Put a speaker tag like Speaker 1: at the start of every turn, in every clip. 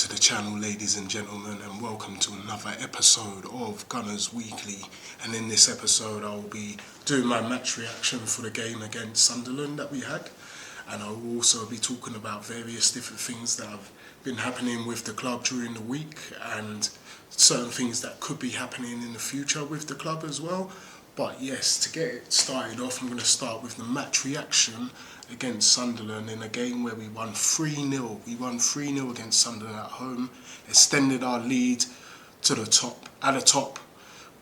Speaker 1: to the channel, ladies and gentlemen, and welcome to another episode of Gunners Weekly. And in this episode I'll be doing my match reaction for the game against Sunderland that we had, and I will also be talking about various different things that have been happening with the club during the week and certain things that could be happening in the future with the club as well. But yes, to get it started off, I'm going to start with the match reaction against Sunderland in a game where we won 3-0. We won 3-0 against Sunderland at home, extended our lead to the top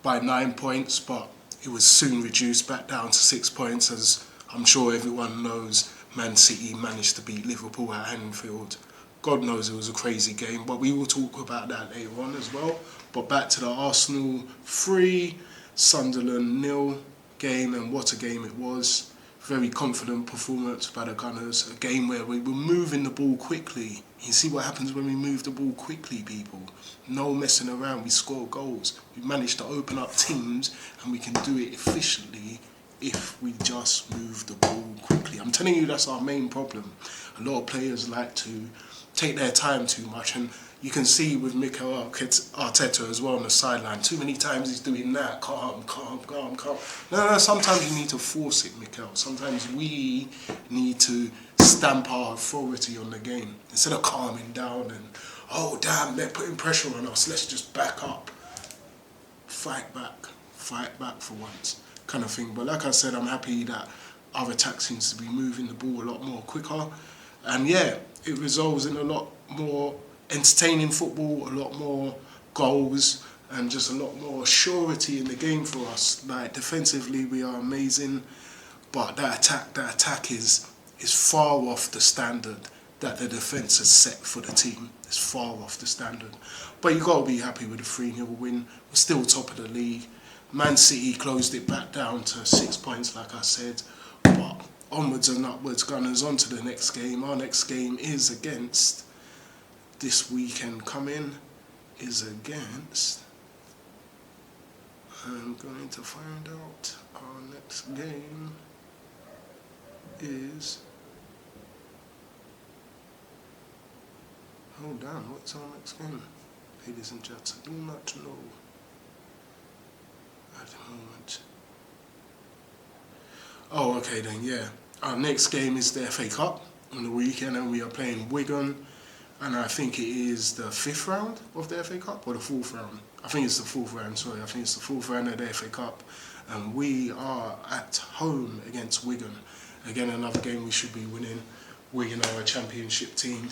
Speaker 1: by 9 points, but it was soon reduced back down to 6 points, as I'm sure everyone knows. Man City managed to beat Liverpool at Anfield. God knows it was a crazy game, but we will talk about that later on as well. But back to the Arsenal 3, Sunderland 0 game, and what a game it was. Very confident performance by the Gunners. A game where we were moving the ball quickly. You see what happens when we move the ball quickly, people. No messing around, we score goals. We managed to open up teams, and we can do it efficiently if we just move the ball quickly. I'm telling you, that's our main problem. A lot of players like to take their time too much, and you can see with Mikel Arteta as well on the sideline. Too many times he's doing that, calm. No, sometimes you need to force it, Mikel. Sometimes we need to stamp our authority on the game. Instead of calming down and, oh damn, they're putting pressure on us, let's just back up. Fight back for once, kind of thing. But like I said, I'm happy that our attack seems to be moving the ball a lot more quicker. And yeah, it results in a lot more entertaining football, a lot more goals, and just a lot more surety in the game for us. Like, defensively we are amazing, but that attack is far off the standard that the defence has set for the team. It's far off the standard. But you got to be happy with a 3-0 win. We're still top of the league. Man City closed it back down to 6 points, like I said. But onwards and upwards, Gunners, on to the next game. Our next game is against, this weekend coming, is against, I'm going to find out, our next game is, oh damn, what's our next game? Ladies and gents, I do not know at the moment. Oh, okay then, yeah. Our next game is the FA Cup on the weekend, and we are playing Wigan. And I think it is the 5th round of the FA Cup, or the 4th round. I think it's the 4th round, sorry. I think it's the 4th round of the FA Cup. And we are at home against Wigan. Again, another game we should be winning. Wigan are a championship team.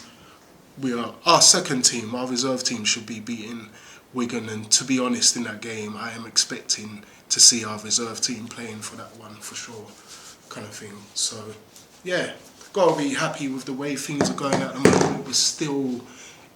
Speaker 1: We are our second team, our reserve team, should be beating Wigan. And to be honest, in that game, I am expecting to see our reserve team playing for that one, for sure, kind of thing. So, yeah. Got to be happy with the way things are going at the moment. We're still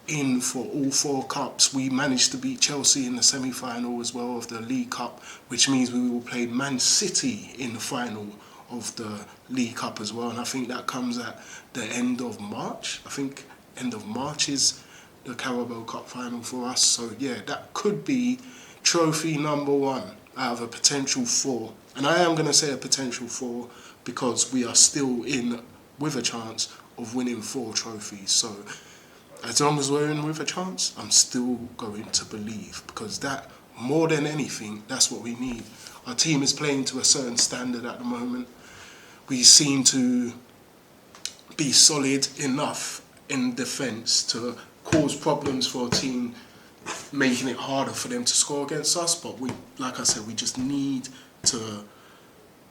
Speaker 1: in for all 4 cups. We managed to beat Chelsea in the semi-final as well of the League Cup, which means we will play Man City in the final of the League Cup as well. And I think that comes at the end of March. I think end of March is the Carabao Cup final for us. So yeah, that could be trophy number 1 out of a potential 4. And I am going to say a potential 4 because we are still in with a chance of winning 4 trophies. So as long as we're in with a chance, I'm still going to believe, because that, more than anything, that's what we need. Our team is playing to a certain standard at the moment. We seem to be solid enough in defence to cause problems for a team, making it harder for them to score against us. But we, like I said, we just need to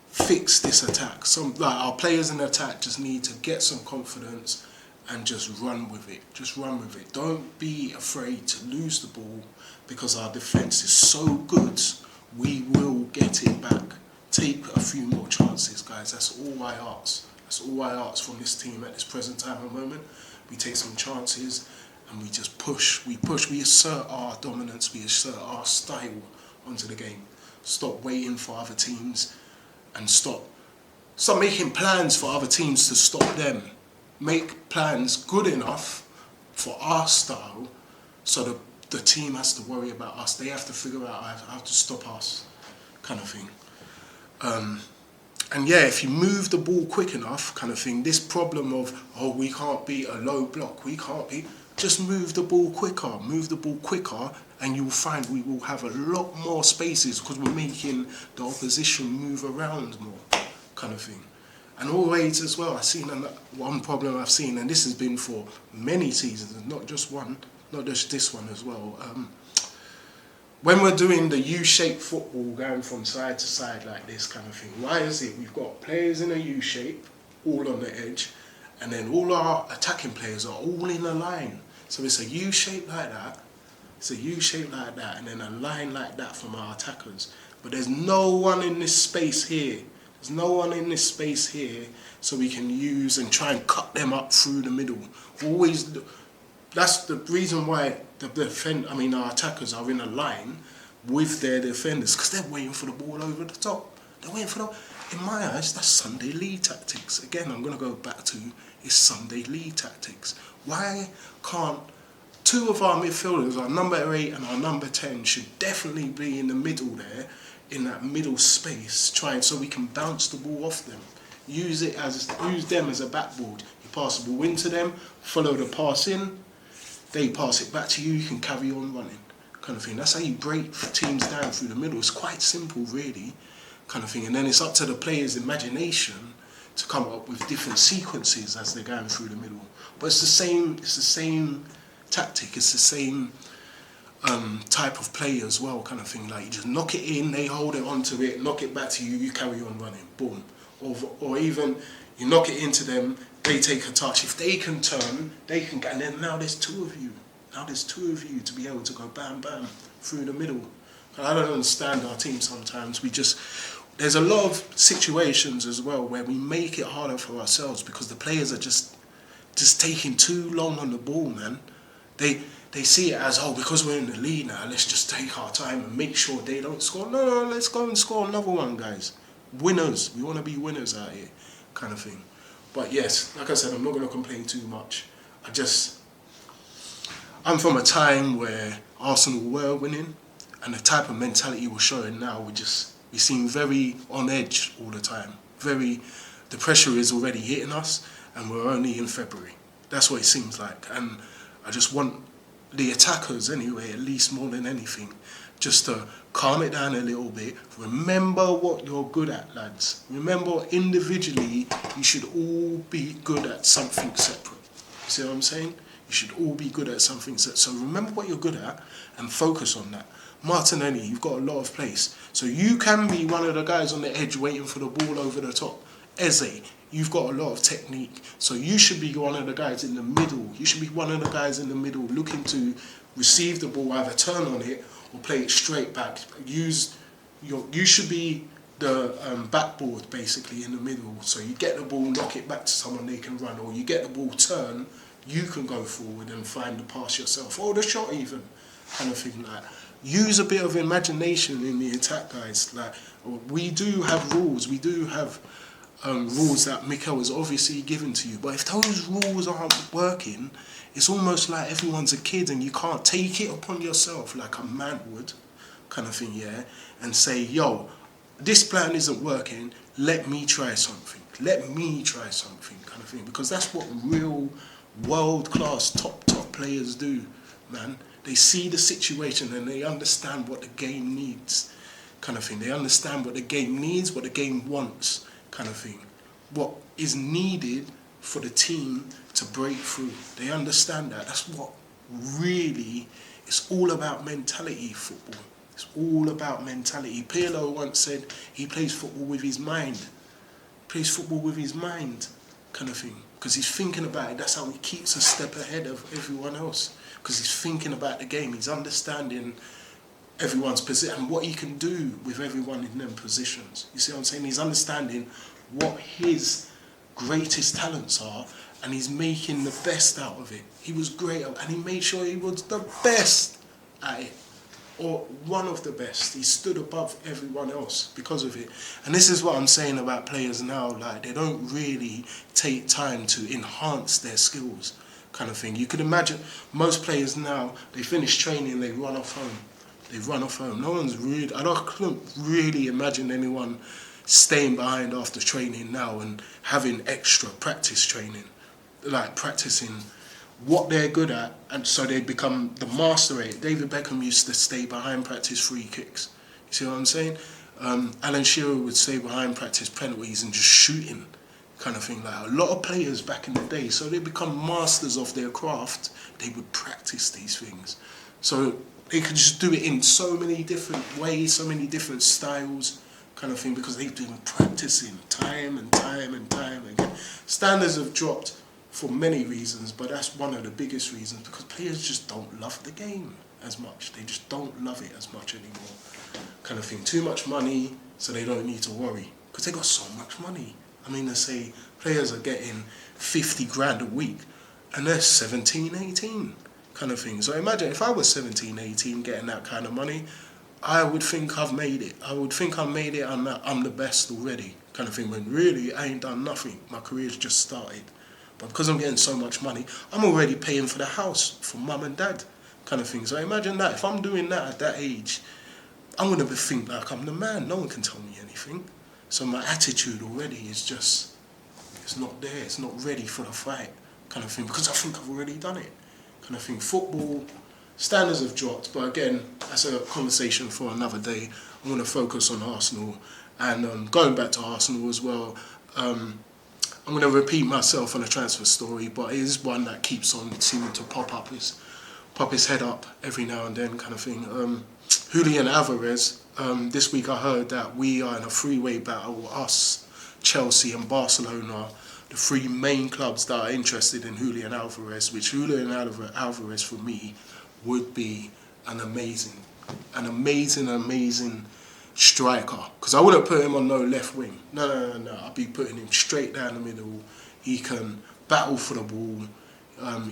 Speaker 1: fix this attack. Our players in the attack just need to get some confidence and just run with it. Just run with it. Don't be afraid to lose the ball, because our defence is so good. We will get it back. Take a few more chances, guys. That's all I ask. That's all I ask from this team at this present time and moment. We take some chances and we just push. We assert our dominance. We assert our style onto the game. Stop waiting for other teams. And stop making plans for other teams to stop them. Make plans good enough for our style, so the team has to worry about us. They have to figure out how to stop us, kind of thing. And yeah, if you move the ball quick enough, kind of thing, this problem of, oh, we can't beat a low block, we can't beat, just move the ball quicker, and you'll find we will have a lot more spaces because we're making the opposition move around more, kind of thing. And always as well, one problem I've seen, and this has been for many seasons, not just one, not just this one as well. When we're doing the U-shaped football, going from side to side like this kind of thing, why is it we've got players in a U-shape, all on the edge, and then all our attacking players are all in a line? So it's a U-shape like that, and then a line like that from our attackers. But there's no one in this space here. So we can use and try and cut them up through the middle. That's the reason why our attackers are in a line with their defenders, because they're waiting for the ball over the top. In my eyes, that's Sunday league tactics. Again, I'm going to go back to it's Sunday league tactics. Why can't two of our midfielders, our number 8 and our number 10, should definitely be in the middle there, in that middle space, so we can bounce the ball off them. Use them as a backboard. You pass the ball into them, follow the pass in, they pass it back to you, you can carry on running, kind of thing. That's how you break teams down through the middle. It's quite simple, really, kind of thing. And then it's up to the players' imagination to come up with different sequences as they're going through the middle. But it's the same tactic, it's the same type of play as well, kind of thing. Like, you just knock it in, they hold it onto it, knock it back to you, you carry on running, boom. Or even you knock it into them, they take a touch. If they can turn, they can get, and then now there's two of you to be able to go bam bam through the middle. I don't understand our team sometimes. There's a lot of situations as well where we make it harder for ourselves because the players are just taking too long on the ball, man. They see it as, because we're in the lead now, let's just take our time and make sure they don't score. No, let's go and score another one, guys. Winners. We want to be winners out here, kind of thing. But yes, like I said, I'm not going to complain too much. I'm from a time where Arsenal were winning, and the type of mentality we're showing now, we seem very on edge all the time. The pressure is already hitting us, and we're only in February. That's what it seems like. And I just want the attackers anyway, at least more than anything, just to calm it down a little bit. Remember what you're good at, lads. Remember, individually, you should all be good at something separate. You see what I'm saying? You should all be good at something separate. So remember what you're good at and focus on that. Martinelli, you've got a lot of pace. So you can be one of the guys on the edge waiting for the ball over the top. Eze, you've got a lot of technique. So you should be one of the guys in the middle. You should be one of the guys in the middle looking to receive the ball, either turn on it or play it straight back. You should be the backboard basically in the middle. So you get the ball, knock it back to someone they can run, or you get the ball, turn, you can go forward and find the pass yourself, or the shot even, kind of thing like that. Use a bit of imagination in the attack, guys. Like, we do have rules. We do have rules that Mikel has obviously given to you. But if those rules aren't working, it's almost like everyone's a kid and you can't take it upon yourself like a man would, kind of thing, yeah? And say, yo, this plan isn't working, let me try something. Kind of thing. Because that's what real world-class, top players do, man. They see the situation and they understand what the game needs, kind of thing. They understand what the game needs, what the game wants, kind of thing. What is needed for the team to break through. They understand that. That's what really, it's all about mentality, football. It's all about mentality. Pirlo once said he plays football with his mind. Kind of thing. Because he's thinking about it. That's how he keeps a step ahead of everyone else. Because he's thinking about the game. He's understanding everyone's position and what he can do with everyone in them positions. You see what I'm saying? He's understanding what his greatest talents are, and he's making the best out of it. He was great, and he made sure he was the best at it, or one of the best. He stood above everyone else because of it. And this is what I'm saying about players now. Like, they don't really take time to enhance their skills, kind of thing. You could imagine most players now, they finish training, they run off home. No one's really, I couldn't really imagine anyone staying behind after training now and having extra practice training, like practicing what they're good at, and so they become the master at it. David Beckham used to stay behind practice free kicks. You see what I'm saying? Alan Shearer would stay behind practice penalties and just shooting, kind of thing. Like a lot of players back in the day, so they become masters of their craft. They would practice these things, so they could just do it in so many different ways, so many different styles, kind of thing, because they've been practicing time and time and time again. Standards have dropped for many reasons, but that's one of the biggest reasons, because players just don't love the game as much. They just don't love it as much anymore, kind of thing. Too much money, so they don't need to worry, because they got so much money. I mean, they say players are getting 50 grand a week, and they're 17, 18, kind of thing. So imagine if I was 17, 18 getting that kind of money, I would think I've made it. I would think I've made it and that I'm the best already, kind of thing, when really I ain't done nothing. My career's just started. But because I'm getting so much money, I'm already paying for the house for mum and dad, kind of thing. So imagine that. If I'm doing that at that age, I'm going to think like I'm the man. No one can tell me anything. So my attitude already is just, it's not there. It's not ready for the fight, kind of thing, because I think I've already done it, kind of thing. Football, standards have dropped, but again, that's a conversation for another day. I'm going to focus on Arsenal, and going back to Arsenal as well, I'm going to repeat myself on a transfer story, but it is one that keeps on seeming to pop his head up every now and then, kind of thing. Julian Alvarez, this week I heard that we are in a three-way battle, us, Chelsea and Barcelona, the three main clubs that are interested in Julian Alvarez, which Julian Alvarez for me would be an amazing striker. Because I wouldn't put him on no left wing. No. I'd be putting him straight down the middle. He can battle for the ball.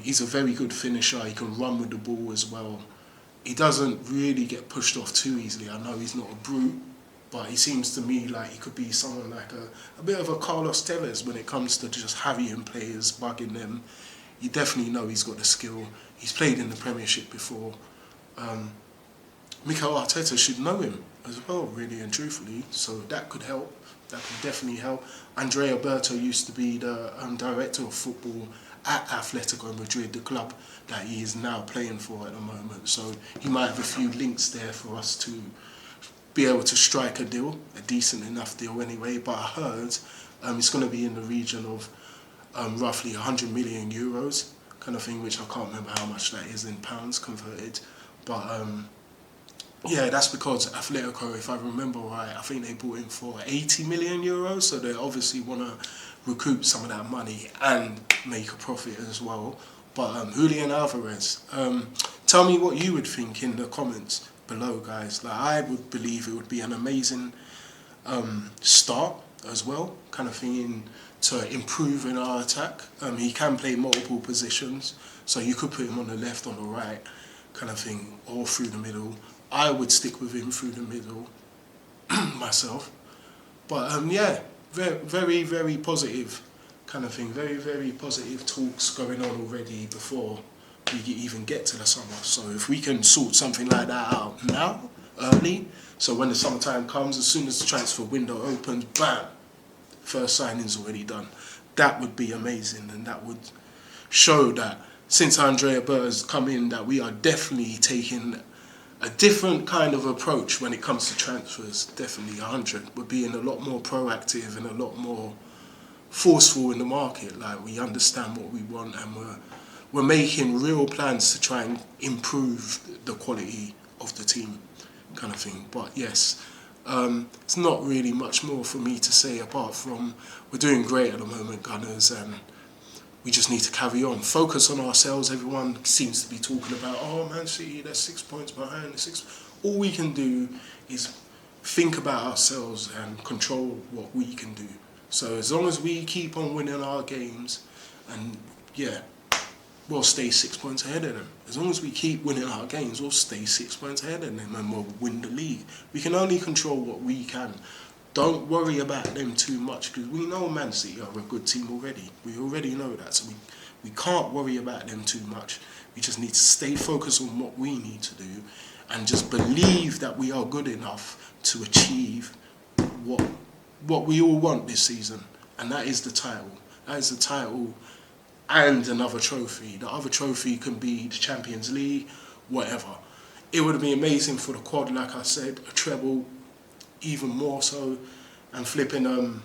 Speaker 1: He's a very good finisher. He can run with the ball as well. He doesn't really get pushed off too easily. I know he's not a brute, but he seems to me like he could be someone like a bit of a Carlos Tevez when it comes to just harrying players, bugging them. You definitely know he's got the skill. He's played in the Premiership before. Mikel Arteta should know him as well, really and truthfully, so that could help. That could definitely help. Andrea Berto used to be the director of football at Atletico Madrid, the club that he is now playing for at the moment. So he might have a few links there for us to be able to strike a deal, a decent enough deal anyway. But I heard it's going to be in the region of roughly 100 million euros, kind of thing, which I can't remember how much that is in pounds converted. But yeah, that's because Atletico, if I remember right, I think they bought him for 80 million euros, so they obviously want to recoup some of that money and make a profit as well. But Julian Alvarez, tell me what you would think in the comments below, guys. Like, I would believe it would be an amazing start as well, kind of thing, to improve in our attack. He can play multiple positions, so you could put him on the left, on the right, kind of thing, or through the middle. I would stick with him through the middle myself. But yeah, very, very positive kind of thing. Very, very positive talks going on already before we even get to the summer. So if we can sort something like that out now, early, so when the summertime comes, as soon as the transfer window opens, bam, first signing's already done. That would be amazing, and that would show that since Andrea Berto's come in, that we are definitely taking a different kind of approach when it comes to transfers. Definitely 100. We're being a lot more proactive and a lot more forceful in the market. Like, we understand what we want, and we're making real plans to try and improve the quality of the team, kind of thing. But yes, it's not really much more for me to say apart from we're doing great at the moment, Gunners, and we just need to carry on. Focus on ourselves. Everyone seems to be talking about, oh, Man City, they're 6 points behind. All we can do is think about ourselves and control what we can do. So as long as we keep on winning our games, and yeah, we'll stay 6 points ahead of them. As long as we keep winning our games, we'll stay 6 points ahead of them and we'll win the league. We can only control what we can. Don't worry about them too much, because we know Man City are a good team already. We already know that, so we can't worry about them too much. We just need to stay focused on what we need to do and just believe that we are good enough to achieve what we all want this season, and that is the title. That is the title and another trophy. The other trophy can be the Champions League, whatever. It would be amazing for the quad, like I said, a treble, even more so, and flipping.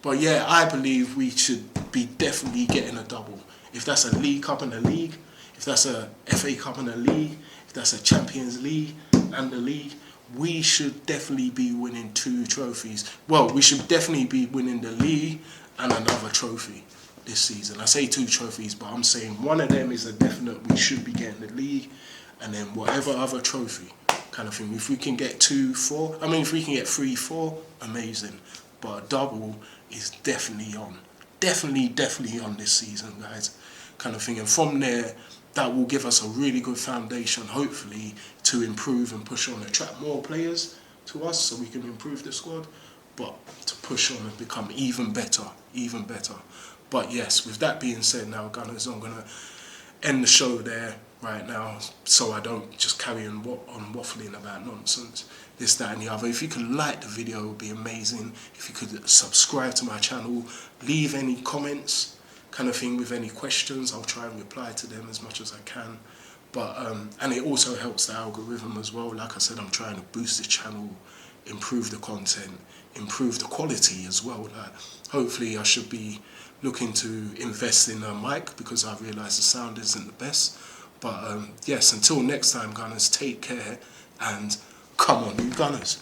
Speaker 1: But yeah, I believe we should be definitely getting a double. If that's a League Cup and a league, if that's a FA Cup and a league, if that's a Champions League and the league, we should definitely be winning 2 trophies. Well, we should definitely be winning the league and another trophy this season. I say 2 trophies, but I'm saying one of them is a definite. We should be getting the league, and then whatever other trophy kind of thing. If we can get 2, 4, I mean, if we can get 3, 4, amazing. But a double is definitely on. Definitely on this season, guys, kind of thing. And from there, that will give us a really good foundation, hopefully, to improve and push on, attract more players to us so we can improve the squad, but to push on and become even better. But yes, with that being said now, Gunners, I'm going to end the show there right now so I don't just carry on waffling about nonsense, this, that and the other. If you could like the video, it would be amazing. If you could subscribe to my channel, leave any comments, kind of thing, with any questions. I'll try and reply to them as much as I can. But and it also helps the algorithm as well. Like I said, I'm trying to boost the channel, improve the content, improve the quality as well. Like, hopefully I should be looking to invest in a mic because I realise the sound isn't the best. But yes, until next time, Gunners, take care and come on, you Gunners.